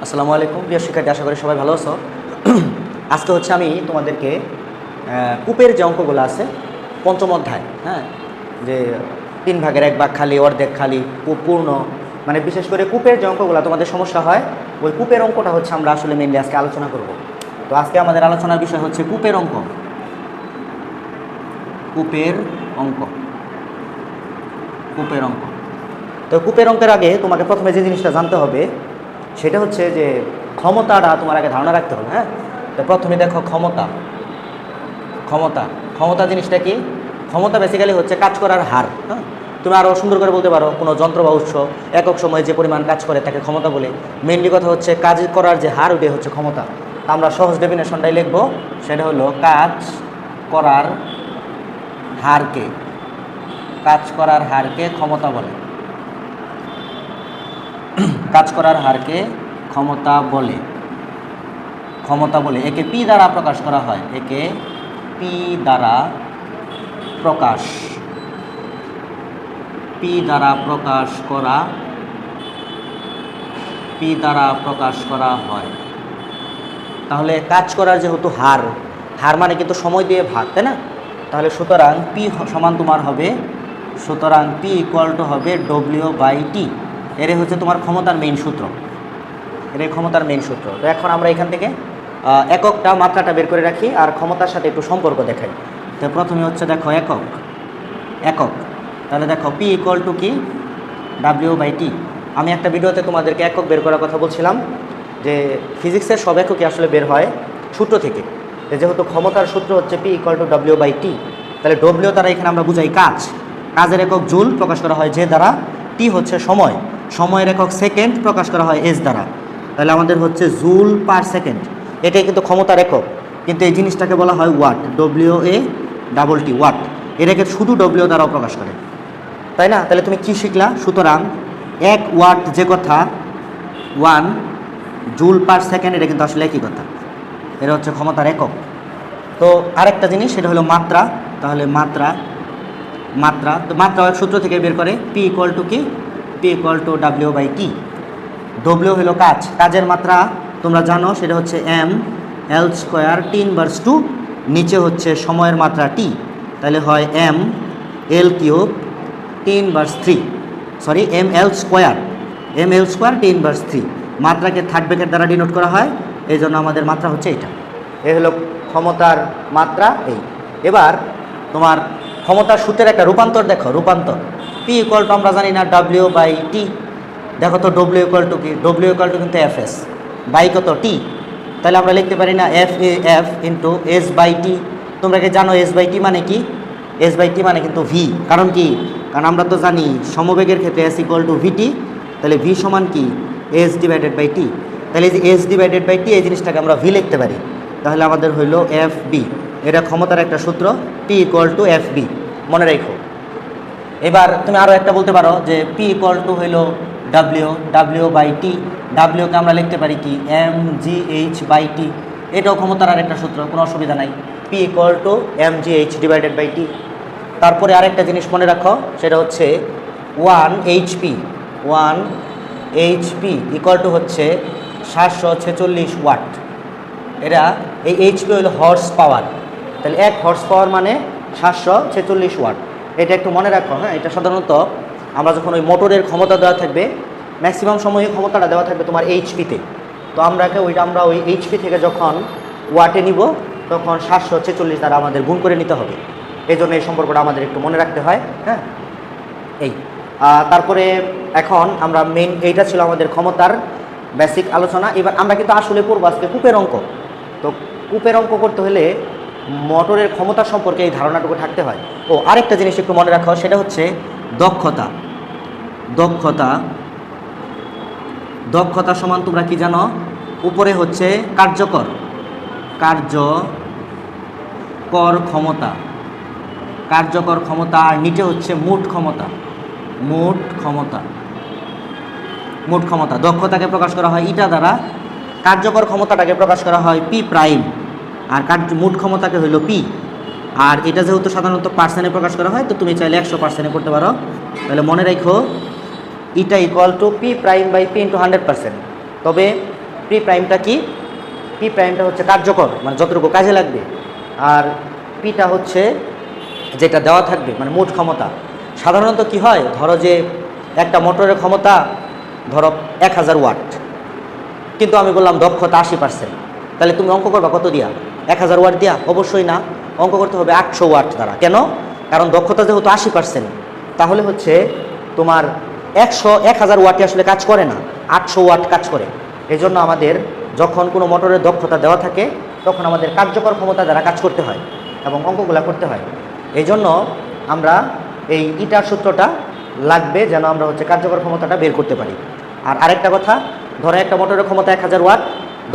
আসসালামু আলাইকুম প্রিয় শিক্ষার্থী, আশা করি সবাই ভালো আছো। আজকে হচ্ছে আমি তোমাদেরকে কূপের যে অঙ্কগুলো আছে পঞ্চম অধ্যায়, হ্যাঁ, যে 3/1 খালি, অর্ধেক খালি, পূর্ণ, মানে বিশেষ করে কূপের যে অঙ্কগুলো তোমাদের সমস্যা হয়, ওই কূপের অঙ্কটা হচ্ছে আমরা আসলে মেনলি আজকে আলোচনা করব। তো আজকে আমাদের আলোচনার বিষয় হচ্ছে কূপের অঙ্ক। কূপের অঙ্ক কূপের অঙ্ক তো কূপের অঙ্কের আগে তোমাকে প্রথমে যে জিনিসটা জানতে হবে সেটা হচ্ছে যে ক্ষমতাটা তোমার আগে ধারণা রাখতে হবে। হ্যাঁ, তো প্রথমে দেখো ক্ষমতা। ক্ষমতা ক্ষমতা জিনিসটা কি? ক্ষমতা বেসিক্যালি হচ্ছে কাজ করার হার। হ্যাঁ, তুমি আরও সুন্দর করে বলতে পারো কোনো যন্ত্র বা উৎস একক সময়ে যে পরিমাণ কাজ করে তাকে ক্ষমতা বলে। মেনলি কথা হচ্ছে কাজ করার যে হার, ওটাই হচ্ছে ক্ষমতা। তা আমরা সহজ ডেফিনেশনটাই লিখবো, সেটা হলো কাজ করার হারকে ক্ষমতা বলে। কাজ করার হারকে ক্ষমতা বলে। একে পি দ্বারা প্রকাশ করা হয়। পি দ্বারা প্রকাশ করা হয়। তাহলে কাজ করার যেহেতু হার মানে কিন্তু সময় দিয়ে ভাগ, তাই না? তাহলে সুতরাং পি সমান তোমার হবে, সুতরাং পি ইকুয়াল টু হবে W/T। এটাই হচ্ছে তোমার ক্ষমতার মেইন সূত্র। তো এখন আমরা এখান থেকে এককটা, মাত্রাটা বের করে রাখি আর ক্ষমতার সাথে একটু সম্পর্ক দেখাই। তো প্রথমে হচ্ছে দেখো একক। তাহলে দেখো পি ইকুয়াল টু কি? W/T। আমি একটা ভিডিওতে তোমাদেরকে একক বের করার কথা বলছিলাম, যে ফিজিক্সের সব এককই আসলে বের হয় সূত্র থেকে। যেহেতু ক্ষমতার সূত্র হচ্ছে পি ইকুয়াল টু W/T, তাহলে ডব্লিউ দ্বারা এখানে আমরা বুঝাই কাজের একক জুল প্রকাশ করা হয় যে দ্বারা, টি হচ্ছে সময়ের একক সেকেন্ড প্রকাশ করা হয় এস দ্বারা। তাহলে আমাদের হচ্ছে জুল পার সেকেন্ড। এটাই কিন্তু ক্ষমতার একক, কিন্তু এই জিনিসটাকে বলা হয় ওয়াট, WA+T, ওয়াট। এটাকে শুধু ডব্লিউ দ্বারাও প্রকাশ করে, তাই না? তাহলে তুমি কি শিখলা? সুতরাং 1 ওয়াট যে কথা, 1 জুল পার সেকেন্ড, এটা কিন্তু আসলে একই কথা। এটা হচ্ছে ক্ষমতার একক। তো আরেকটা জিনিস, সেটা হলো মাত্রা। তাহলে মাত্রা সূত্র থেকে বের করে পি ইকুয়াল টু কি? P equal to W/T। W হলো কাজের মাত্রা, তোমরা জানো, সেটা হচ্ছে mL² T−2, নিচে হচ্ছে সময়ের মাত্রা T, তাহলে হয় mL³ T−3, sorry mL² T−3। মাত্রাকে থার্ড ব্র্যাকেট দ্বারা ডিনোট করা হয়, এই জন্য আমাদের মাত্রা হচ্ছে এটা। এই হলো ক্ষমতার মাত্রা। এবার তোমার ক্ষমতার সূত্রের একটা রূপান্তর দেখো, পি ইকুয়াল টু আমরা জানি না W/T। দেখো তো ডব্লিউ ইকুয়াল টু কি? ডব্লিউ ইকুয়াল টু কিন্তু FS বাই কত? টি। তাহলে আমরা লিখতে পারি না FAF ইন্টু S/T। তোমরা কি জানো S/T মানে কি? S/T মানে কিন্তু ভি। কারণ কারণ আমরা তো জানি সমবেগের ক্ষেত্রে S ইকুয়াল টু VT, তাহলে ভি সমান কি? S/T। তাহলে এই যে S/T, এই জিনিসটাকে আমরা ভি লিখতে পারি। তাহলে আমাদের হইল FB। এটা ক্ষমতার একটা সূত্র, P ইকুয়াল টু FB, মনে রেখো। এবার তুমি আরও একটা বলতে পারো যে পি ইকুয়াল টু হইল W/T। ডাব্লিউকে আমরা লিখতে পারি কি? mgh/T। এটাও ক্ষমতার আর একটা সূত্র, কোনো অসুবিধা নাই। P equal two mgh/T। তারপরে আরেকটা জিনিস মনে রাখো, সেটা হচ্ছে 1 HP ইকুয়াল টু হচ্ছে 746 ওয়াট। এটা এই HP হলো হর্স পাওয়ার। তাহলে 1 হর্স পাওয়ার মানে 746 ওয়াট। এটা একটু মনে রাখো। হ্যাঁ, এটা সাধারণত আমরা যখন ওই মোটরের ক্ষমতা দেওয়া থাকবে, ম্যাক্সিমাম সময়ে ক্ষমতাটা দেওয়া থাকবে তোমার HP-তে। তো আমরা ওই HP থেকে যখন ওয়াটে নিব, তখন 746 দ্বারা আমাদের গুণ করে নিতে হবে। এই জন্য এই সম্পর্কটা আমাদের একটু মনে রাখতে হয়। হ্যাঁ, তারপরে এখন আমরা এইটা ছিল আমাদের ক্ষমতার বেসিক আলোচনা। এবার আমরা কিন্তু আসলে পড়বো আজকে কূপের অঙ্ক। তো কূপের অঙ্ক করতে হলে মোটরের ক্ষমতা সম্পর্কে এই ধারণাটুকু থাকতে হয়। আরেকটা জিনিস একটু মনে রাখো, সেটা হচ্ছে দক্ষতা সমান তোমরা কি জানো? উপরে হচ্ছে কার্যকর ক্ষমতা, আর নিচে হচ্ছে মোট ক্ষমতা। দক্ষতাকে প্রকাশ করা হয় ইটা দ্বারা, কার্যকর ক্ষমতাটাকে প্রকাশ করা হয় P', আর মোট ক্ষমতাকে হইল P। আর এটা যেহেতু সাধারণত পার্সেন্টে প্রকাশ করা হয়, তো তুমি চাইলে 100% করতে পারো। তাহলে মনে রাখো ইটা equal to P' by P × 100%। তবে পি প্রাইমটা কি? পি প্রাইমটা হচ্ছে কার্যকর, মানে যতটুকু কাজে লাগবে, আর পিটা হচ্ছে যেটা দেওয়া থাকবে, মানে মোট ক্ষমতা। সাধারণত কি হয়, ধরো যে একটা মোটরের ক্ষমতা ধরো 1000 ওয়াট, কিন্তু আমি বললাম দক্ষতা 80%, তাহলে তুমি অঙ্ক করবা কত দিয়া? 1000 ওয়াট দিয়া? অবশ্যই না, অঙ্ক করতে হবে 800 ওয়াট দ্বারা। কেন? কারণ দক্ষতা যেহেতু 80%, তাহলে হচ্ছে তোমার 1000 ওয়াটে আসলে কাজ করে না, 800 ওয়াট কাজ করে। এই জন্য আমাদের যখন কোনো মোটরের দক্ষতা দেওয়া থাকে তখন আমাদের কার্যকর ক্ষমতা দ্বারা কাজ করতে হয় এবং অঙ্কগুলা করতে হয়। এই জন্য আমরা এই ইটার সূত্রটা লাগবে যেন আমরা হচ্ছে কার্যকর ক্ষমতাটা বের করতে পারি। আর আরেকটা কথা, ধরো একটা মোটরের ক্ষমতা 1000 ওয়াট,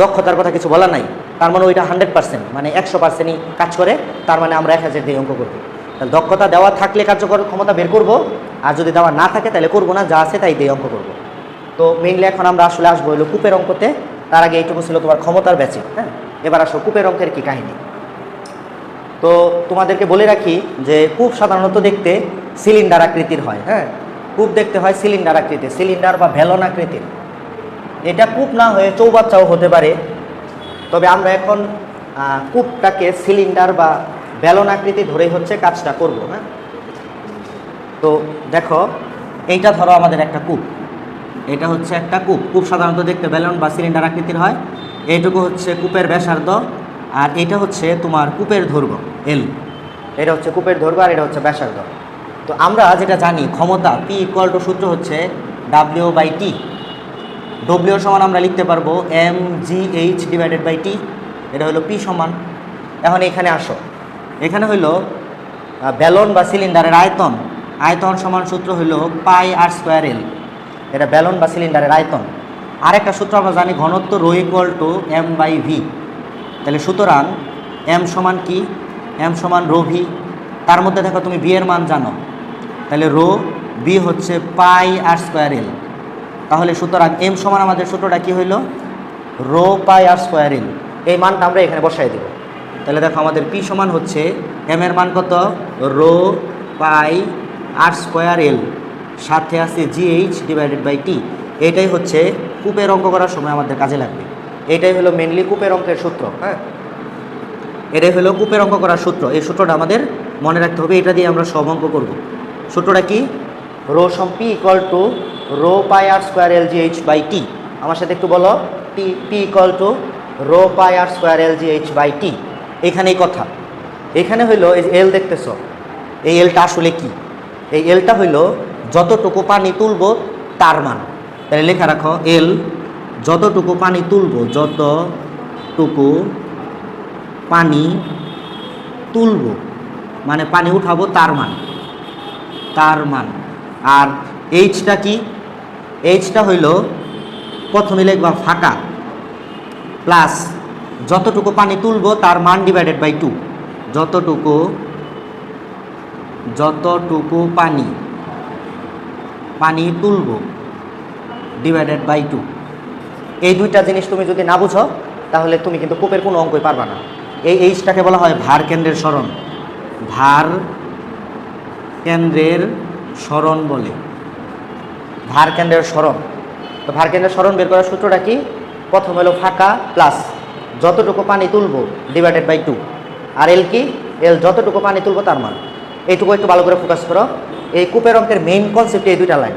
দক্ষতার কথা কিছু বলা নাই, তার মানে ওইটা 100%, মানে 100%ই কাজ করে, তার মানে আমরা 1000 দিয়ে অঙ্ক করবো। তাহলে দক্ষতা দেওয়া থাকলে কার্যকর ক্ষমতা বের করব, আর যদি দেওয়া না থাকে তাহলে করবো না, যা আছে তাই দিয়ে অঙ্ক করব। তো মেইনলি এখন আমরা আসলে আসবো হলো কূপের অঙ্কতে। তার আগে এইটুকু ছিল তোমার ক্ষমতার ব্যাচে। হ্যাঁ, এবার আসো কূপের অঙ্কের কী কাহিনী। তো তোমাদেরকে বলে রাখি যে কূপ সাধারণত দেখতে সিলিন্ডার আকৃতির হয়। হ্যাঁ, কূপ দেখতে হয় সিলিন্ডার আকৃতির, সিলিন্ডার বা ভ্যালন আকৃতির। এটা কূপ না হয়ে চৌবাচ্চাও হতে পারে, তবে আমরা এখন কূপটাকে সিলিন্ডার বা ব্যালন আকৃতি ধরেই হচ্ছে কাজটা করব। হ্যাঁ, তো দেখো এইটা ধরো আমাদের একটা কূপ, এটা হচ্ছে একটা কূপ। কূপ সাধারণত দেখতে ব্যালন বা সিলিন্ডার আকৃতির হয়। এইটুকু হচ্ছে কূপের ব্যাসার্ধ, আর এটা হচ্ছে তোমার কূপের দৈর্ঘ্য এল। এটা হচ্ছে কূপের দৈর্ঘ্য আর এটা হচ্ছে ব্যাসার্ধ। তো আমরা যেটা জানি ক্ষমতা পি ইকুয়াল টু সূত্র হচ্ছে W/T। ডব্লিউ সমান আমরা লিখতে পারবো mgh ডিভাইডেড বাই টি, এটা হলো পি সমান। এখন এখানে আসো, এখানে হইলো ব্যালন বা সিলিন্ডারের আয়তন, আয়তন সমান সূত্র হইলো πr²L, এটা ব্যালন বা সিলিন্ডারের আয়তন। আরেকটা সূত্র আমরা জানি ঘনত্ব ρ ইকুয়াল টু m/v। তাহলে সুতরাং m সমান কি? m সমান ρv। তার মধ্যে দেখো তুমি ভি এর মান জানো, তাহলে ρ বি হচ্ছে πr²L। তাহলে সুতরাং m সমান আমাদের সূত্রটা কি হইল? ρ/r²L। এই মানটা আমরা এখানে বসাই দেব। তাহলে দেখো আমাদের পি সমান হচ্ছে m এর মান কত? ρ/r²L, সাথে আছে gh ডিভাইডেড বাই টি। এটাই হচ্ছে কূপের অঙ্ক করার সময় আমাদের কাজে লাগবে। এটাই হলো মেনলি কূপের অঙ্কের সূত্র। হ্যাঁ, এটাই হলো কূপের অঙ্ক করার সূত্র। এই সূত্রটা আমাদের মনে রাখতে হবে, এটা দিয়ে আমরা সব অঙ্ক করব। সূত্রটা কি? রো সম P equal to ρ/r²L gh by T. আমার সাথে একটু বলো, P equal to ρ/r²L gh by T. এখানেই কথা, এখানে হইলো এই যে এল দেখতেছ, এই এলটা আসলে কি? এই এলটা হইলো যতটুকু পানি তুলবো তার মান। তাহলে লেখা রাখো, এল যতটুকু পানি তুলবো, যতটুকু পানি তুলবো মানে পানি উঠাবো তার মান, তার মান। আর এইচটা কি? এইচটা হইল প্রথমে লিখবা ফাঁকা প্লাস যতটুকু পানি তুলবো তার মান ডিভাইডেড বাই 2। যতটুকু পানি তুলবো ডিভাইডেড বাই 2। এই দুইটা জিনিস তুমি যদি না বুঝো তাহলে তুমি কিন্তু কূপের কোনো অঙ্কই পারবা না। এই এইচটাকে বলা হয় ভার কেন্দ্রের সরণ, ভার কেন্দ্রের সরণ বলে, ভার কেন্দ্রের সরণ। তো ভার কেন্দ্রের সরণ বের করার সূত্রটা কি? প্রথম হলো ফাঁকা প্লাস যতটুকু পানি তুলবো ডিভাইডেড বাই 2। আর এল কি? এল যতটুকু পানি তুলবো তার মান। এইটুকু একটু ভালো করে ফোকাস করো। এই কূপের অঙ্কের মেইন কনসেপ্ট এই দুইটা লাইন।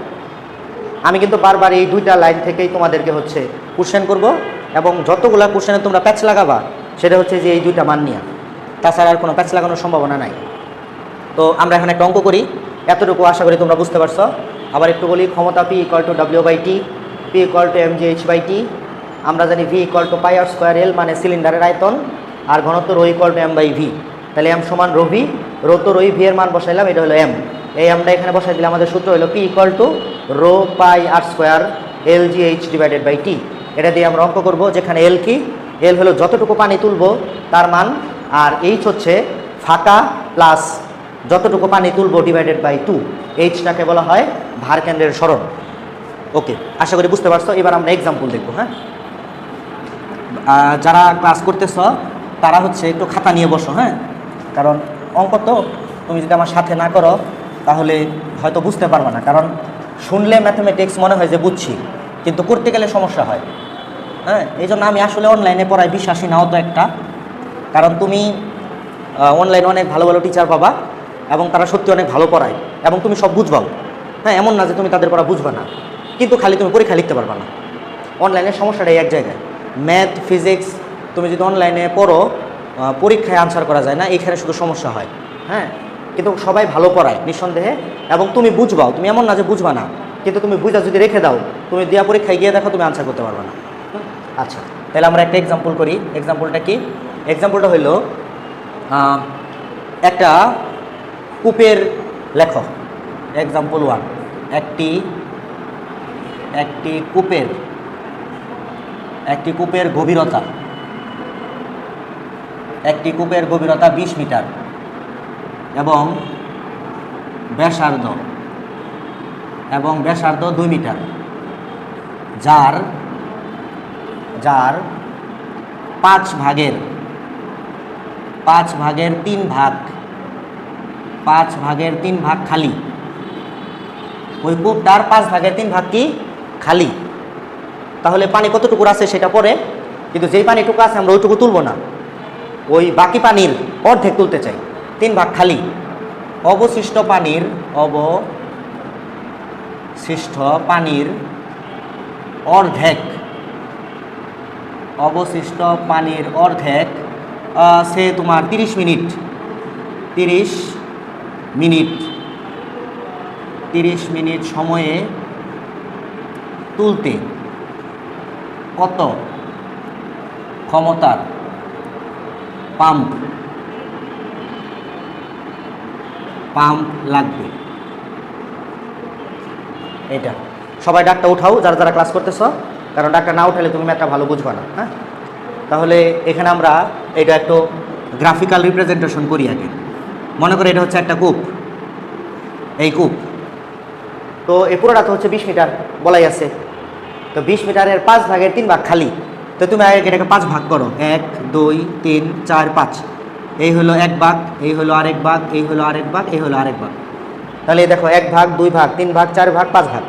আমি কিন্তু বারবার এই দুইটা লাইন থেকেই তোমাদেরকে হচ্ছে কোশ্চেন করব, এবং যতগুলা কোশ্চেনে তোমরা প্যাচ লাগাবা সেটা হচ্ছে যে এই দুইটা মান নিয়ে, তাছাড়া আর কোনো প্যাচ লাগানোর সম্ভাবনা নাই। তো আমরা এখন একটা অঙ্ক করি, এতটুকু আশা করি তোমরা বুঝতে পারছো। আবার একটু বলি, ক্ষমতা P equal to W/T, P equal to mgh by T. আমরা জানি ভি ইকুয়াল টু πr²L মানে সিলিন্ডারের আয়তন, আর ঘনত্ব ρ ইকুয়াল টু m/v। তাহলে m সমান ρv, রো তো রই, ভি এর মান বসাইলাম, এটা হলো m। এই আমরা এখানে বসাই দিলে আমাদের সূত্র হলো P equal to ρ/r² LGH divided by T. এটা দিয়ে আমরা অঙ্ক করব, যেখানে এল কি? এল হলো যতটুকু পানি তুলবো তার মান, আর এইচ হচ্ছে ফাঁকা প্লাস যতটুকু পানি তুলবো ডিভাইডেড বাই 2। এইচটাকে বলা হয় ভার কেন্দ্রের সরণ। ওকে, আশা করি বুঝতে পারছো। এবার আমরা এক্সাম্পল দেখবো। হ্যাঁ, যারা ক্লাস করতেছ তারা হচ্ছে একটু খাতা নিয়ে বসো। হ্যাঁ, কারণ অঙ্ক তো তুমি যদি আমার সাথে না করো তাহলে হয়তো বুঝতে পারবে না। কারণ শুনলে ম্যাথমেটিক্স মনে হয় যে বুঝছি, কিন্তু করতে গেলে সমস্যা হয়। হ্যাঁ, এই জন্য আমি আসলে অনলাইনে পড়ায় বিশ্বাসী নাও তো একটা, কারণ তুমি অনলাইনে অনেক ভালো ভালো টিচার পাবা এবং তারা সত্যি অনেক ভালো পড়ায় এবং তুমি সব বুঝবাও। হ্যাঁ, এমন না যে তুমি তাদের পড়া বুঝবা না, কিন্তু খালি তুমি পরীক্ষা লিখতে পারবা না। অনলাইনের সমস্যাটাই এক জায়গায়, ম্যাথ ফিজিক্স তুমি যদি অনলাইনে পড়ো পরীক্ষায় আনসার করা যায় না, এইখানে শুধু সমস্যা হয়। হ্যাঁ, কিন্তু সবাই ভালো পড়ায় নিঃসন্দেহে, এবং তুমি বুঝবাও, তুমি এমন না যে বুঝবা না, কিন্তু তুমি বুঝা যদি রেখে দাও, তুমি দিয়া পরীক্ষায় গিয়ে দেখো তুমি আনসার করতে পারবে না। আচ্ছা, তাহলে আমরা একটা এক্সাম্পল করি। এক্সাম্পলটা কি? এক্সাম্পলটা হলো একটা কূপের লেখক। এক্সাম্পল 1, একটি কূপের গভীরতা, 20 মিটার এবং ব্যাসার্ধ 2 মিটার, যার 5 ভাগের 3 ভাগ খালি। ওই কূপটার 5 ভাগের 3 ভাগ কি খালি। তাহলে পানি কতটুকু আছে সেটা পরে, কিন্তু যেই পানিটুকু আছে আমরা ওইটুকু তুলব না, ওই বাকি পানির অর্ধেক তুলতে চাই। 3 ভাগ খালি, অবশিষ্ট পানির অর্ধেক সে তোমার 30 মিনিট সময়ে তুলতে কত ক্ষমতার পাম্প লাগবে? এটা সবাই ডাকটা উঠাও যারা যারা ক্লাস করতেছ, কারণ ডাকটা না উঠালে তুমি একটা ভালো বুঝবা না। হ্যাঁ, তাহলে এখানে আমরা এটা একটু গ্রাফিক্যাল রিপ্রেজেন্টেশন করি আগে। মনে করি এটা হচ্ছে একটা কূপ, এই কূপ তো এই পুরোটা তো হচ্ছে 20 মিটার বলাই আছে। তো 20 মিটারের 5 ভাগের 3 ভাগ খালি। তো তুমি আগে এটাকে 5 ভাগ করো, 1 2 3 4 5। এই হলো 1 ভাগ, এই হলো আরেক ভাগ, এই হলো আরেক ভাগ, এই হলো আরেক ভাগ। তাহলে দেখো 1 ভাগ 2 ভাগ 3 ভাগ 4 ভাগ 5 ভাগ।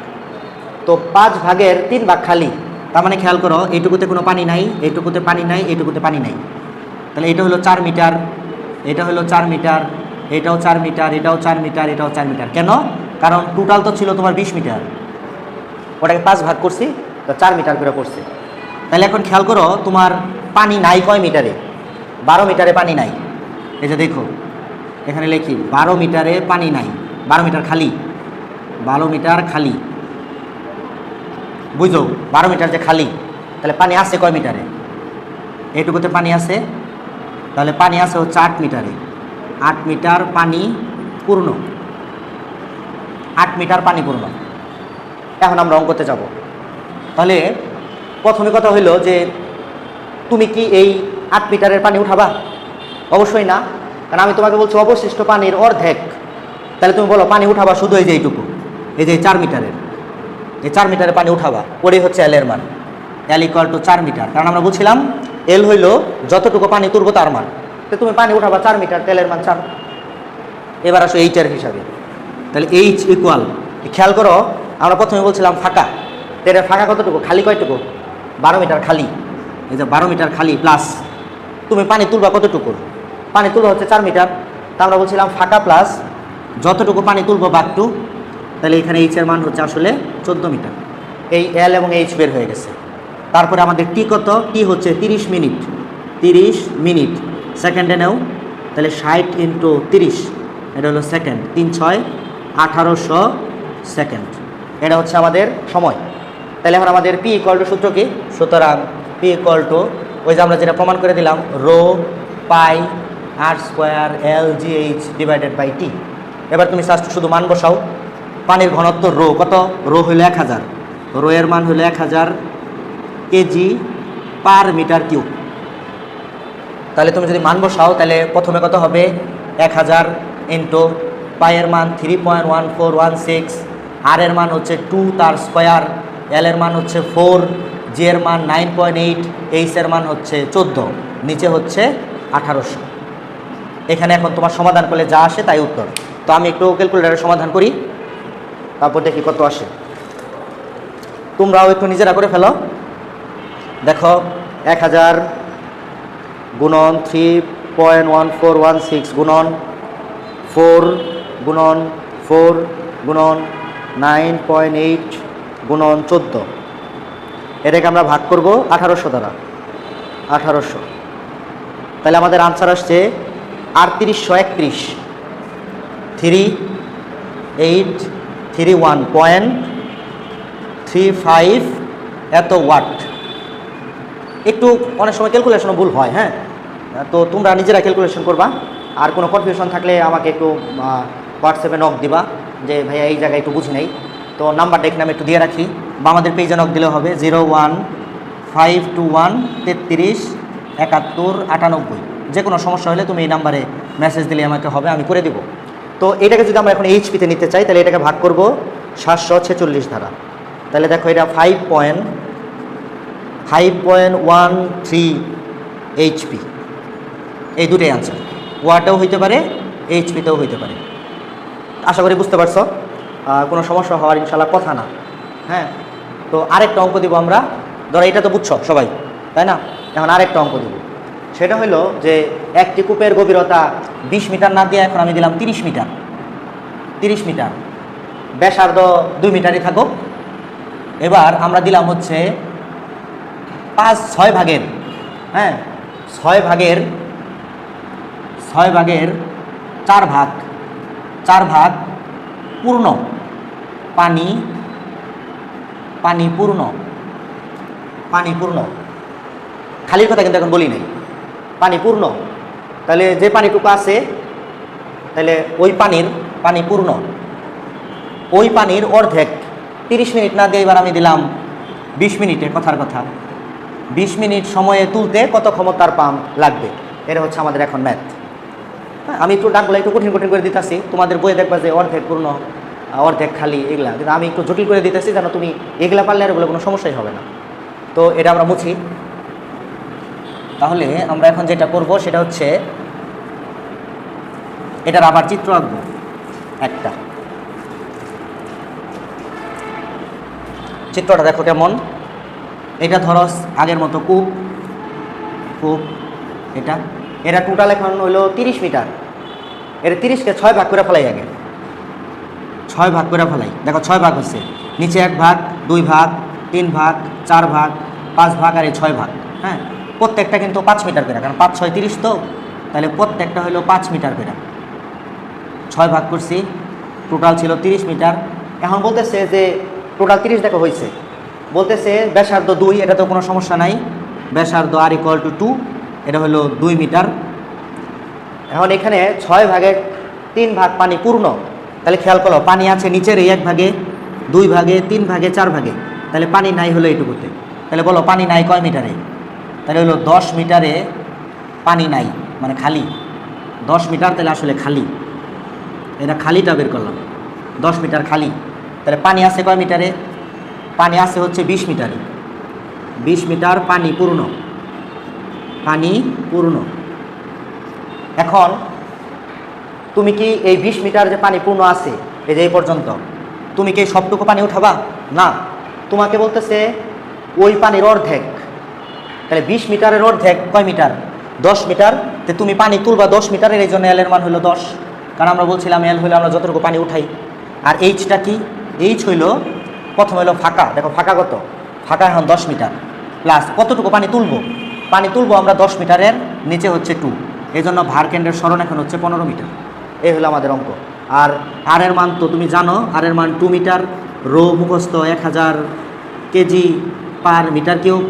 তো 5 ভাগের 3 ভাগ খালি, তার মানে খেয়াল করো এইটুকুতে কোনো পানি নাই, এইটুকুতে পানি নাই, এইটুকুতে পানি নাই। তাহলে এটা হলো 4 মিটার, এটা হলো 4 মিটার, এটাও 4 মিটার, এটাও 4 মিটার, এটাও 4 মিটার। কেন? কারণ টোটাল তো ছিল তোমার 20 মিটার, ওটাকে 5 ভাগ করছি তো 4 মিটার করে পড়ছে। তাহলে এখন খেয়াল করো তোমার পানি নাই কয় মিটারে? 12 মিটারে পানি নাই। এই যে দেখো এখানে লিখি 12 মিটারে পানি নাই, 12 মিটার খালি, 12 মিটার খালি। বুঝো 12 মিটার যে খালি, তাহলে পানি আছে কয় মিটারে? এইটুকুতে পানি আছে, তাহলে পানি আছে হচ্ছে 8 মিটারে। 8 মিটার পানি পূর্ণ, 8 মিটার পানি পূর্ণ। এখন আমরা অঙ্কতে যাব। তাহলে প্রথমে কথা হইলো যে তুমি কি এই 8 মিটারের পানি উঠাবা? অবশ্যই না, কারণ আমি তোমাকে বলছি অবশিষ্ট পানির অর্ধেক। তাহলে তুমি বলো পানি উঠাবা শুধু এই যে এইটুকু, এই যে 4 মিটারের, এই 4 মিটারের পানি উঠাবা। ওটাই হচ্ছে এল এর মান, এল ইকুয়াল টু 4 মিটার। কারণ আমরা বলছিলাম এল হইল যতটুকু পানি তুলবো তার মান। তো তুমি পানি উঠাবা 4 মিটার, তেলের মান 4। এবার আসো এইচের হিসাবে। তাহলে এইচ ইকুয়াল, খেয়াল করো আমরা প্রথমে বলছিলাম ফাঁকা, তেলের ফাঁকা কতটুকু, খালি কয়টুকু? 12 মিটার খালি। এই যে 12 মিটার খালি প্লাস তুমি পানি তুলবা কতটুকু? পানি তুলবা হচ্ছে 4 মিটার। তা আমরা বলছিলাম ফাঁকা প্লাস যতটুকু পানি তুলবো বাক টু। তাহলে এখানে এইচের মান হচ্ছে আসলে 14 মিটার। এই এল এবং এইচ বের হয়ে গেছে। তারপরে আমাদের টি কত? টি হচ্ছে 30 মিনিট, 30 মিনিট সেকেন্ডে নেও, তাহলে 60 ইন্টু 30, এটা হলো সেকেন্ড, 3 6 1800 সেকেন্ড। এটা হচ্ছে আমাদের সময়। তাহলে এখন আমাদের পি ইকুয়াল টু সূত্র কি? সুতরাং পি ইকুয়াল টু ওই যে আমরা যেটা প্রমাণ করে দিলাম, rho pi R square L G H divided by T. এবার তুমি জাস্ট শুধু মান বসাও। পানির ঘনত্ব রো কত? রো হইল 1000, রো এর মান হইল 1000 কেজি পার মিটার কিউব। তাহলে তুমি যদি মান বসাও তাহলে প্রথমে কত হবে? 1000 ইন্টু পায়ের মান 3.1416, আর এর মান হচ্ছে 2 তার স্কোয়ার, এল এর মান হচ্ছে 4, জি এর মান 9.8, এইচ এর মান হচ্ছে 14, নিচে হচ্ছে 1800। এখানে এখন তোমার সমাধান করলে যা আসে তাই উত্তর। তো আমি একটু ক্যালকুলেটারে সমাধান করি, তারপর দেখি কত আসে। তোমরাও একটু নিজেরা করে ফেলো। দেখো 1000 গুণন 3.1416 গুণন 4 গুণন 4 গুণন 9.8 গুণন 14, এটাকে আমরা ভাগ করব 1800 দ্বারা। 1800, তাহলে আমাদের আনসার আসছে 3831 3831.35 এত ওয়াট। একটু অনেক সময় ক্যালকুলেশনও ভুল হয়, হ্যাঁ, তো তোমরা নিজেরা ক্যালকুলেশন করবা। আর কোনো কনফিউশন থাকলে আমাকে একটু হোয়াটসঅ্যাপে নক দিবা যে ভাইয়া এই জায়গায় একটু বুঝি নাই, তো নাম্বারটা এখানে আমি একটু দিয়ে রাখি, বা আমাদের পেজে নক দিলেও হবে 01521337198। যে কোনো সমস্যা হলে তুমি এই নাম্বারে মেসেজ দিলে আমাকে হবে, আমি করে দেবো। তো এটাকে যদি আমরা এখন এইচপিতে নিতে চাই, তাহলে এটাকে ভাগ করব 746 দ্বারা। তাহলে দেখো এটা 5.13 এইচপি, এই দুটোই আনসার। ওয়াটেও হইতে পারে, এইচপিতেও হইতে পারে। আশা করি বুঝতে পারছো, কোনো সমস্যা হওয়ার ইনশাল্লাহ কথা না। হ্যাঁ, তো আরেকটা অঙ্ক দিব আমরা। ধরো এটা তো বুঝছো সবাই, তাই না? এখন আরেকটা অঙ্ক দিব, সেটা হলো যে একটি কূপের গভীরতা 20 মিটার না দিয়ে এখন আমি দিলাম 30 মিটার। 30 মিটার, ব্যাসার্ধ 2 মিটারই থাকুক। এবার আমরা দিলাম হচ্ছে 6 ভাগের, হ্যাঁ 6 ভাগের 4 ভাগ, 4 ভাগ পূর্ণ পানি, পূর্ণ খালির কথা কিন্তু এখন বলি নাই, পানি পূর্ণ। তাহলে যে পানিটুকু আছে, তাহলে ওই পানি পূর্ণ, ওই পানির অর্ধেক 30 মিনিট না দিয়ে এবার আমি দিলাম 20 মিনিটে। কথার কথা 20 মিনিট সময়ে তুলতে কত ক্ষমতার পাম্প লাগবে, এটা হচ্ছে আমাদের এখন ম্যাথ। হ্যাঁ, আমি একটু ডাকগুলো একটু কঠিন করে দিতেছি, তোমাদের বইয়ে দেখবা যে অর্ধেক পূর্ণ অর্ধেক খালি এগুলা, কিন্তু আমি একটু জটিল করে দিতেছি যেন তুমি এগুলা পারলে আর এগুলো কোনো সমস্যাই হবে না। তো এটা আমরা মুছি। তাহলে আমরা এখন যেটা করব সেটা হচ্ছে এটার আবার চিত্র আঁকবো একটা। চিত্রটা দেখো কেমন। এটা ধরো আগের মতো কূপ, এটা টোটাল এখন হলো 30 মিটার। এটা 30কে 6 ভাগ করে ফেলাই, আগে 6 ভাগ করে ফেলাই। দেখো 6 ভাগ হচ্ছে, নিচে 1 ভাগ, 2 ভাগ, 3 ভাগ, 4 ভাগ, 5 ভাগ, আর এই 6 ভাগ। হ্যাঁ, প্রত্যেকটা কিন্তু 5 মিটার করে, কারণ 5 6 30 তো, তাহলে প্রত্যেকটা হলো 5 মিটার করে। 6 ভাগ করছি, টোটাল ছিল 30 মিটার। এখন বলতেছে যে টোটাল 30 দেখো হয়েছে, বলতেছে ব্যাসার্ধ 2, এটা তো কোনো সমস্যা নাই, ব্যাসার্ধ r = 2, এটা হলো 2 মিটার। এখন এখানে 6 ভাগের 3 ভাগ পানি পূর্ণ, তাহলে খেয়াল করো পানি আছে নিচের এই 1 ভাগে, 2 ভাগে, 3 ভাগে, 4 ভাগে, তাহলে পানি নাই হলো এইটুকুতে। তাহলে বলো পানি নাই কয় মিটারে? তাহলে হলো 10 মিটারে পানি নাই, মানে খালি 10 মিটার, তাহলে আসলে খালি, এটা খালিটা বের করলাম, 10 মিটার খালি। তাহলে পানি আছে কয় মিটারে? পানি আছে হচ্ছে 20 মিটারে। 20 মিটার পানি পূর্ণ। এখন তুমি কি এই 20 মিটার যে পানি পূর্ণ আছে, এই যে এই পর্যন্ত, তুমি কি সবটুকু পানি উঠাবা? না, তোমাকে বলতেছে ওই পানির অর্ধেক। তাহলে 20 মিটারের অর্ধেক কয় মিটার? 10 মিটার। তো তুমি পানি তুলবা 10 মিটারের, এই জন্য এলের মান হলো 10, কারণ আমরা বলছিলাম এল হইলো আমরা যতটুকু পানি উঠাই। আর এইচটা কি? এইচ হইল প্রথম হইলো ফাঁকা, দেখো ফাঁকা কত, ফাঁকা এখন 10 মিটার, প্লাস কতটুকু পানি তুলবো? পানি তুলবো আমরা 10 মিটারের, নিচে হচ্ছে 2, এই জন্য ভার কেন্দ্রের সরণ এখন হচ্ছে 15 মিটার। এই হলো আমাদের অঙ্ক। আর আর এর মান তো তুমি জানো, আর এর মান 2 মিটার, রো মুখস্থ 1000 কেজি পার মিটার কিউব।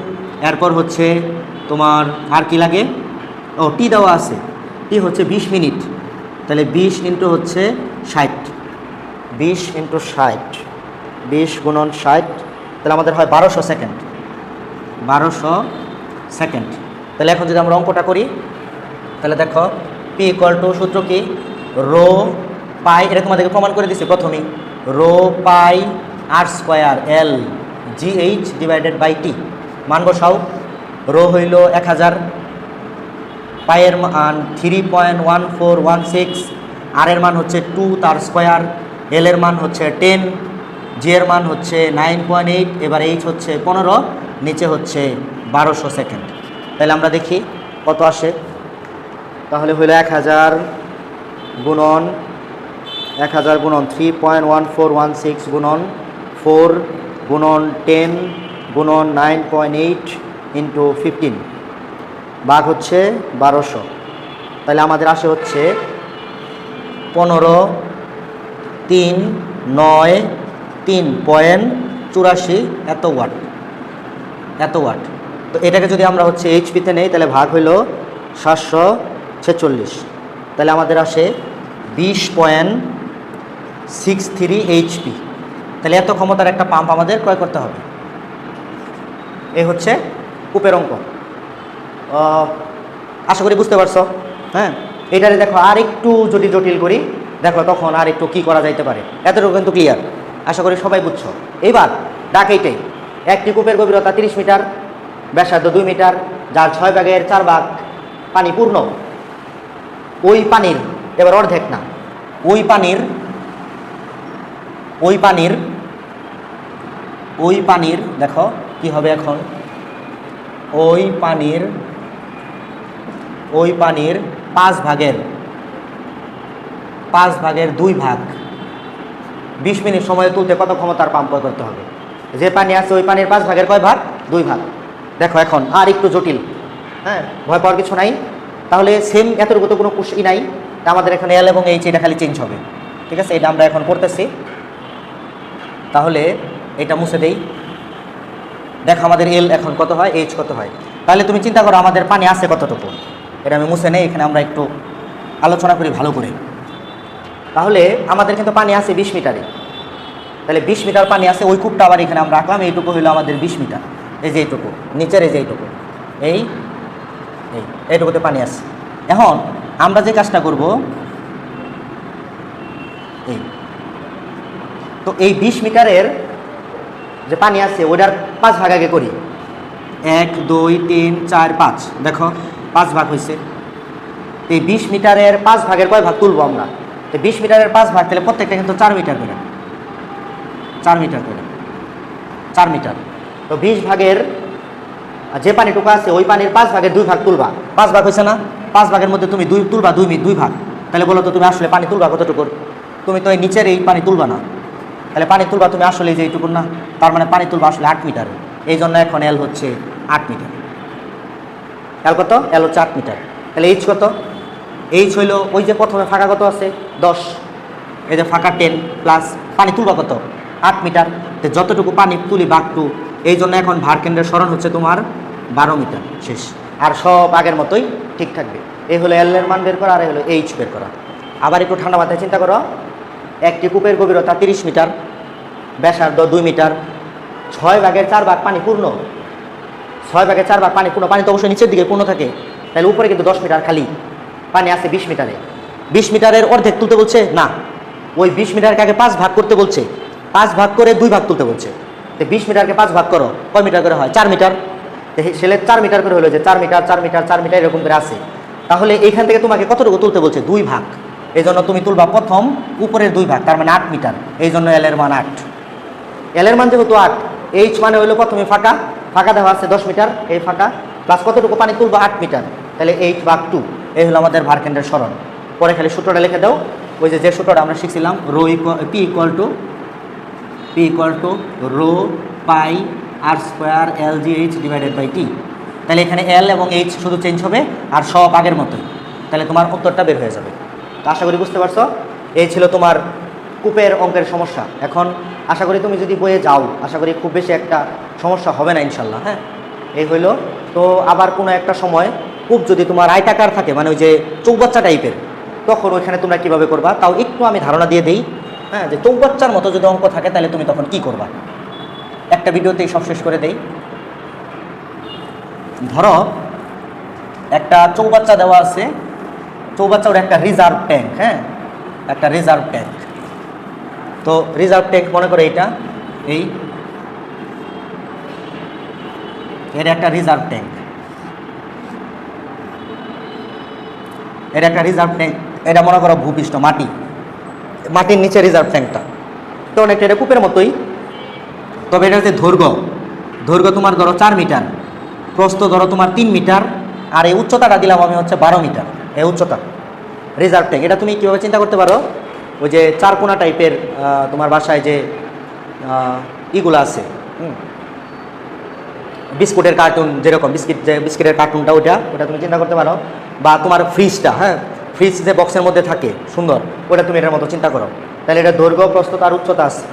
এরপর হচ্ছে তোমার আর কি লাগে, ও টি দেওয়া আছে, টি হচ্ছে 20 মিনিট, তাহলে 20 ইন্টু হচ্ছে 60, 20 ইন্টু 60, 20 গুণন 60, তাহলে আমাদের হয় 1200 সেকেন্ড। 1200 সেকেন্ড। তাহলে এখন যদি আমরা অঙ্কটা করি, তাহলে দেখো পি ইকুয়াল টু সূত্র কি, রো পাই, এটা তোমাদেরকে প্রমাণ করে দিচ্ছি প্রথমেই, rho pi R square L GH divided by T. মান বসাও, রো হইল 1000, পাইয়ের মান 3.1416, আর এর মান হচ্ছে 2 তার স্কোয়ার, এল এর মান হচ্ছে 10, জি এর মান হচ্ছে 9.8, এবার এইচ হচ্ছে 15, নিচে হচ্ছে 1200 সেকেন্ড। তাহলে আমরা দেখি কত আসে। তাহলে হইল 1000 গুণন 3.1416 গুণন 4 গুণন 10 গুণন 9.8 ইন্টু 15 ভাগ হচ্ছে 1200। তাহলে আমাদের আসে হচ্ছে 15.393.84 এত ওয়াট। তো এটাকে যদি আমরা হচ্ছে এইচপিতে নেই তাহলে ভাগ হইল 746। তাহলে আমাদের আসে 20.63 এইচপি। তাহলে এত ক্ষমতার একটা পাম্প আমাদের ক্রয় করতে হবে। এই হচ্ছে কূপের অঙ্ক। আশা করি বুঝতে পারছো। হ্যাঁ, এটারে দেখো আর একটু যদি জটিল করি দেখো তখন আর একটু কী করা যাইতে পারে। এতটুকু কিন্তু ক্লিয়ার, আশা করি সবাই বুঝছো। এইবার ডাক এইটাই, একটি কূপের গভীরতা 30 মিটার, ব্যাসার্ধ 2 মিটার, যার 6 ভাগের 4 ভাগ পানি পূর্ণ। ওই পানির, এবার অর্ধেক না, ওই পানির দেখো কি হবে এখন, ওই পানির 5 ভাগের 2 ভাগ 20 মিনিট সময়ে তুলতে কত ক্ষমতার পাম্প প্রয়োগ করতে হবে। যে পানি আছে ওই পানির 5 ভাগের কয় ভাগ, 2 ভাগ। দেখো এখন আর একটু জটিল, হ্যাঁ, ভয় পাওয়ার কিছু নাই। তাহলে সেম এতটুকু তো কোনো কুশি নাই, আমাদের এখানে এল এবং এইচ এটা খালি চেঞ্জ হবে। ঠিক আছে, এটা আমরা এখন করতেছি। তাহলে এটা মুছে দেই। দেখো আমাদের এল এখন কত হয়, এইচ কত হয়। তাহলে তুমি চিন্তা করো আমাদের পানি আছে কতটুকু, এটা আমি মুছে নেই। এখানে আমরা একটু আলোচনা করি ভালো করে। তাহলে আমাদের কিন্তু পানি আছে 20 মিটারে। তাহলে 20 মিটার পানি আছে, ওই কূপটা আবার এখানে আমরা রাখলাম। এইটুকু হইলো আমাদের 20 মিটার। এই যে এইটুকু নিচের, এই যে এইটুকু, এইটুকুতে পানি আছে। এখন আমরা যে কাজটা করব, তো এই 20 মিটারের যে পানি আছে ওইটার 5 ভাগ আগে করি। 1 2 3 4 5, দেখো 5 ভাগ হয়েছে। এই 20 মিটারের 5 ভাগের কয় ভাগ তুলবো আমরা? তো 20 মিটারের 5 ভাগ, তাহলে প্রত্যেকটা কিন্তু 4 মিটার করে, 4 মিটার। তো 20 ভাগের যে পানিটুকু আছে ওই পানির 5 ভাগের 2 ভাগ তুলবা। 5 ভাগ হয়েছে না, 5 ভাগের মধ্যে তুমি 2 তুলবা, 2 ভাগ। তাহলে বলো তো তুমি আসলে পানি তুলবা কতটুকুর? তুমি তো এই নিচের এই পানি তুলবা না, তাহলে পানি তুলবা তুমি আসলে যে এইটুকুর না, তার মানে পানি তুলবা আসলে 8 মিটার। এই জন্য এখন এল হচ্ছে 8 মিটার। এল কত? এল হচ্ছে 8 মিটার। তাহলে এইচ কত? এইচ হইল ওই যে প্রথমে ফাঁকা কত আছে 10, এই যে ফাঁকা 10 প্লাস পানি তুলবা কত 8 মিটার। তো যতটুকু পানি তুলি ভাগ 2, এই জন্য এখন ভার কেন্দ্রের সরণ হচ্ছে তোমার 12 মিটার। শেষ, আর সব আগের মতোই ঠিক থাকবে। এই হলো এল এর মান বের করা, আর এই হলো এইচ বের করা। আবার একটু ঠান্ডা মাথায় চিন্তা করো, একটি কূপের গভীরতা 30 মিটার, ব্যাসার্ধ 2 মিটার, 6 ভাগের 4 ভাগ পানি পূর্ণ। 6 ভাগের 4 ভাগ পানি পূর্ণ, পানি তো অবশ্যই নিচের দিকে পূর্ণ থাকে, তাহলে উপরে কিন্তু 10 মিটার খালি পানি আছে 20 মিটারে। 20 মিটারের অর্ধেক তুলতে বলছে না, ওই 20 মিটারকে আগে 5 ভাগ করতে বলছে, 5 ভাগ করে 2 ভাগ তুলতে বলছে। তো 20 মিটারকে 5 ভাগ করো, কয় মিটার করে হয়? 4 মিটার। সেলে 4 মিটার করে হলো যে 4 মিটার 4 মিটার 4 মিটার এরকম করে আছে। তাহলে এইখান থেকে তোমাকে কতটুকু তুলতে বলছে? 2 ভাগ। এই জন্য তুমি তুলবা প্রথম উপরের 2 ভাগ, তার মানে 8 মিটার। এই জন্য এল এর মান 8। এল এর মান যেহেতু 8, এইচ মানে হইলো প্রথমে ফাঁকা দেওয়া আছে 10 মিটার, এই ফাঁকা প্লাস কতটুকু পানি তুলবা 8 মিটার, তাহলে 8/2। এই হলো আমাদের ভার কেন্দ্রের সরণ। পরে খালি সূত্রটা লিখে দাও, ওই যে সূত্রটা আমরা শিখছিলাম, P equal to rho pi R square L G H divided by T. তাহলে এখানে এল এবং এইচ শুধু চেঞ্জ হবে, আর সব আগের মতোই। তাহলে তোমার উত্তরটা বের হয়ে যাবে। তো আশা করি বুঝতে পারছো, এই ছিল তোমার কূপের অঙ্কের সমস্যা। এখন আশা করি তুমি যদি বইয়ে যাও, আশা করি খুব বেশি একটা সমস্যা হবে না ইনশাল্লাহ। হ্যাঁ, এই হইল। তো আবার কোনো একটা সময় কূপ যদি তোমার আয়তাকার থাকে, মানে ওই যে চৌবাচ্চা টাইপের, তখন ওইখানে তোমরা কীভাবে করবা তাও একটু আমি ধারণা দিয়ে দিই। হ্যাঁ, যে চৌবাচ্চার মতো যদি অঙ্ক থাকে তাহলে তুমি তখন কি করবা, একটা ভিডিওতেই সব শেষ করে দেই। ধরো একটা চৌবাচ্চা দেওয়া আছে, চৌবাচ্চার একটা রিজার্ভ ট্যাঙ্ক। হ্যাঁ, একটা রিজার্ভ ট্যাঙ্ক। তো রিজার্ভ ট্যাঙ্ক মনে করে এটা এর একটা রিজার্ভ ট্যাঙ্ক, একটা রিজার্ভ ট্যাঙ্ক। এটা মনে করো ভূপৃষ্ঠ মাটির নিচে রিজার্ভ ট্যাঙ্কটা। তো অনেকটা এটা কূপের মতোই, তবে এটা হচ্ছে দৈর্ঘ্য তোমার ধরো 4 মিটার। প্রস্থ ধরো তোমার 3 মিটার, আর এই উচ্চতাটা দিলাম আমি হচ্ছে 12 মিটার, এই উচ্চতা রিজার্ভ ট্যাঙ্ক। এটা তুমি কীভাবে চিন্তা করতে পারো, ওই যে চারকোনা টাইপের তোমার বাসায় যে ইগুলো আছে, বিস্কুটের কার্টুন, যেরকম বিস্কিটের কার্টুনটা ওটা তুমি চিন্তা করতে পারো, বা তোমার ফ্রিজটা, হ্যাঁ ফ্রিজ যে বক্সের মধ্যে থাকে সুন্দর, ওটা তুমি এটার মতো চিন্তা করো। তাহলে এটা দৈর্ঘ্য, প্রস্থ আর উচ্চতা আছে,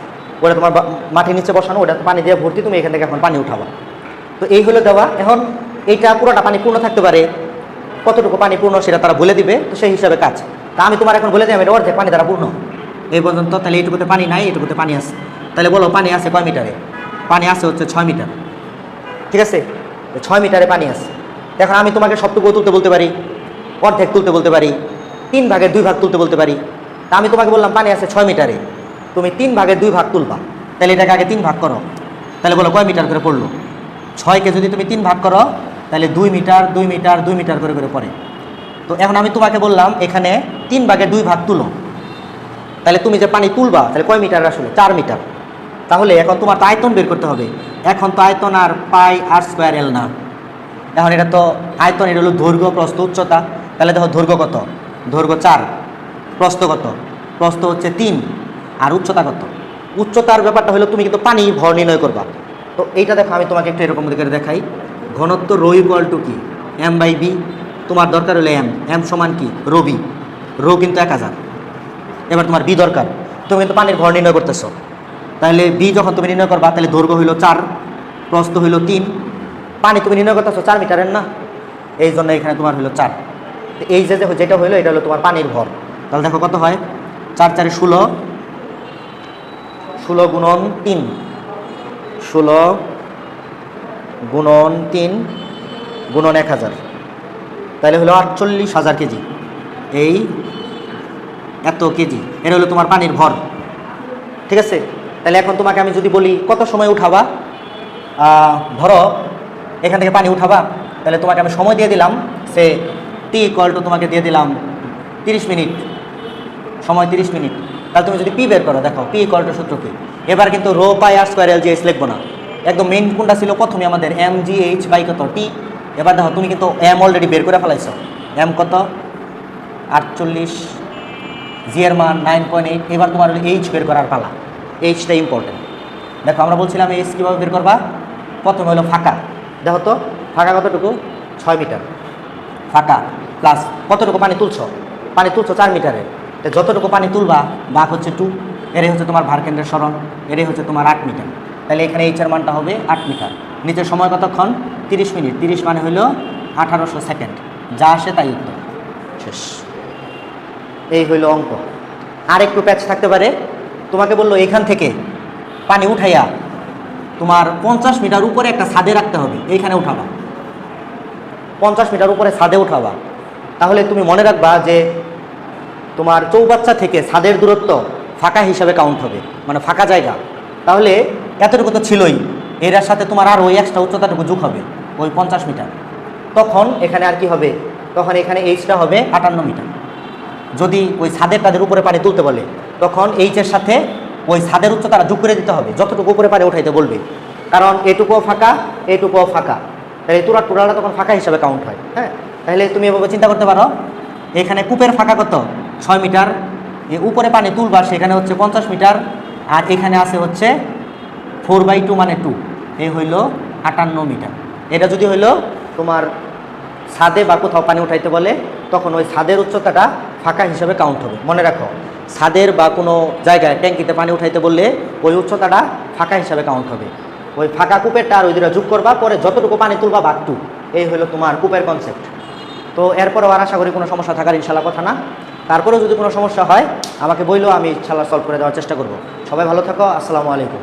ওটা তোমার মাটির নিচে বসানো, ওটা পানি দিয়ে ভর্তি, তুমি এখান থেকে এখন পানি উঠাবা। তো এই হলো দেওয়া। এখন এইটা পুরোটা পানি পূর্ণ থাকতে পারে, কতটুকু পানি পূর্ণ সেটা তারা বলে দিবে, তো সেই হিসাবে কাজ। তা আমি তোমার এখন বলে দিই এটা অর্ধেক পানি দ্বারা পূর্ণ এই পর্যন্ত। তাহলে এইটুকুতে পানি নাই, এইটুকুতে পানি আছে। তাহলে বলো পানি আছে কয় মিটারে? পানি আছে হচ্ছে 6 মিটার, ঠিক আছে? 6 মিটারে পানি আছে। এখন আমি তোমাকে সবটুকু তুলতে বলতে পারি, অর্ধেক তুলতে বলতে পারি, 3 ভাগের 2 ভাগ তুলতে বলতে পারি। তা আমি তোমাকে বললাম পানি আছে 6 মিটারে, তুমি 3 ভাগের 2 ভাগ তুলবা। তাহলে এটাকে আগে 3 ভাগ করো, তাহলে বলো কয় মিটার করে পড়লো? 6কে যদি তুমি 3 ভাগ করো তাহলে 2 মিটার 2 মিটার 2 মিটার করে করে পড়ে। তো এখন আমি তোমাকে বললাম এখানে 3 ভাগের 2 ভাগ তুলো, তাহলে তুমি যে পানি তুলবা তাহলে কয় মিটার আসলে? 4 মিটার। তাহলে এখন তোমার তো আয়তন বের করতে হবে। এখন তো আয়তন আর পাই আর স্কোয়ার এল না, এখন এটা তো আয়তন, এটা হলো দৈর্ঘ্য, প্রস্থ, উচ্চতা। তাহলে দেখো দৈর্ঘ্য কত? দৈর্ঘ্য 4, প্রস্থ কত? প্রস্থ হচ্ছে 3, আর উচ্চতা কত? উচ্চতার ব্যাপারটা হলো তুমি কিন্তু পানি ভর নির্ণয় করবা। তো এইটা দেখো আমি তোমাকে একটু এরকম করে দেখাই। ঘনত্ব রো ইকুয়াল টু কি? m/b। তোমার দরকার হলো m সমান কি? Rho B. রো কিন্তু 1000। এবার তোমার বি দরকার, তুমি কিন্তু পানির ভর নির্ণয় করতেছো। তাহলে বি যখন তুমি নির্ণয় করবা তাহলে দৈর্ঘ্য হইল 4, প্রস্থ হইল 3, পানি তুমি নির্ণয় করতেছো 4 মিটারের না, এই জন্য এখানে তোমার হইল 4। এই যে যেটা হইলো এটা হলো তোমার পানির ভর। তাহলে দেখো কত হয়? 4 4 16, 16 গুণন 3, 16 গুণন 3 গুণন 1000, তাহলে হলো 48,000 কেজি। এই এত কেজি, এটা হলো তোমার পানির ভর, ঠিক আছে? তাহলে এখন তোমাকে আমি যদি বলি কত সময় উঠাবা, ধরো এখান থেকে পানি উঠাবা, তাহলে তোমাকে আমি সময় দিয়ে দিলাম, সে টি ইকুয়াল টু তোমাকে দিয়ে দিলাম 30 মিনিট, সময় 30 মিনিট। তাহলে তুমি যদি পি বের করো, দেখো পি ইকুয়াল টু সূত্র কি? এবার কিন্তু rho pi R square L G S লিখবো না, একদম মেইন কোনটা ছিল প্রথমে আমাদের এম জি এইচ বাই কত টি। এবার দেখো তুমি কিন্তু এম অলরেডি বের করে ফেলাইছো, এম কত? 48, জি এর মান 9.8। এবার তোমার হলো এইচ বের করার পালা, এইচটা ইম্পর্টেন্ট। দেখো আমরা বলছিলাম এইচ কীভাবে বের করবা? প্রথমে হলো ফাঁকা, দেখো তো ফাঁকা কতটুকু? 6 মিটার ফাঁকা, প্লাস কতটুকু পানি তুলছো? পানি তুলছো 4 মিটারে, তো যতটুকু পানি তুলবা ভাগ হচ্ছে 2, এটাই হচ্ছে তোমার ভারকেন্দ্রের সরণ, এটাই হচ্ছে তোমার 8 মিটার। তাহলে এখানে এইচের মানটা হবে 8 মিটার। নিচের সময় কতক্ষণ? 30 মিনিট। 30 মানে হলো 1800 সেকেন্ড। যা আসে তাই উত্তর, শেষ। এই হইল অঙ্ক। আর একটু প্যাচ থাকতে পারে, তোমাকে বললো এখান থেকে পানি উঠাইয়া তোমার 50 মিটার উপরে একটা ছাদে রাখতে হবে, এইখানে উঠাবা, 50 মিটার উপরে ছাদে উঠাবা। তাহলে তুমি মনে রাখবা যে তোমার চৌবাচ্চা থেকে ছাদের দূরত্ব ফাঁকা হিসাবে কাউন্ট হবে, মানে ফাঁকা জায়গা। তাহলে এতটুকু তো ছিলই, এর সাথে তোমার আর ওই এক্সট্রা উচ্চতাটুকু যোগ হবে, ওই 50 মিটার। তখন এখানে আর কি হবে? তখন এখানে এইচটা হবে 58 মিটার। যদি ওই ছাদের তাদের উপরে পানি তুলতে বলে তখন এইচের সাথে ওই ছাদের উচ্চতাটা যোগ করে দিতে হবে, যতটুকু উপরে পানি উঠাইতে বলবে, কারণ এটুকুও ফাঁকা এটুকুও ফাঁকা, তাহলে টোটালটা তখন ফাঁকা হিসাবে কাউন্ট হয়। হ্যাঁ, তাহলে তুমি এভাবে চিন্তা করতে পারো, এখানে কূপের ফাঁকা কত? 6 মিটার, উপরে পানি তুলবা সেখানে হচ্ছে 50 মিটার, আর এখানে আছে হচ্ছে 4/2 মানে 2, এই হইল 58 মিটার। এটা যদি হইলো তোমার ছাদে বা কোথাও পানি উঠাইতে বলে তখন ওই ছাদের উচ্চতাটা ফাঁকা হিসাবে কাউন্ট হবে। মনে রাখো, ছাদের বা কোনো জায়গায় ট্যাঙ্কিতে পানি উঠাইতে বললে ওই উচ্চতাটা ফাঁকা হিসাবে কাউন্ট হবে। ওই ফাঁকা কূপেরটা আর ওই দুটা যোগ করবা, পরে যতটুকু পানি তুলবা ভাগ 2, এই হলো তোমার কূপের কনসেপ্ট। তো এরপরেও আর আশা করি কোনো সমস্যা থাকার ইনশাল্লাহ কথা না। তারপরেও যদি কোনো সমস্যা হয় আমাকে বললেও আমি ইনশাল্লাহ সলভ করে দেওয়ার চেষ্টা করব। সবাই ভালো থাকো, আসসালামু আলাইকুম।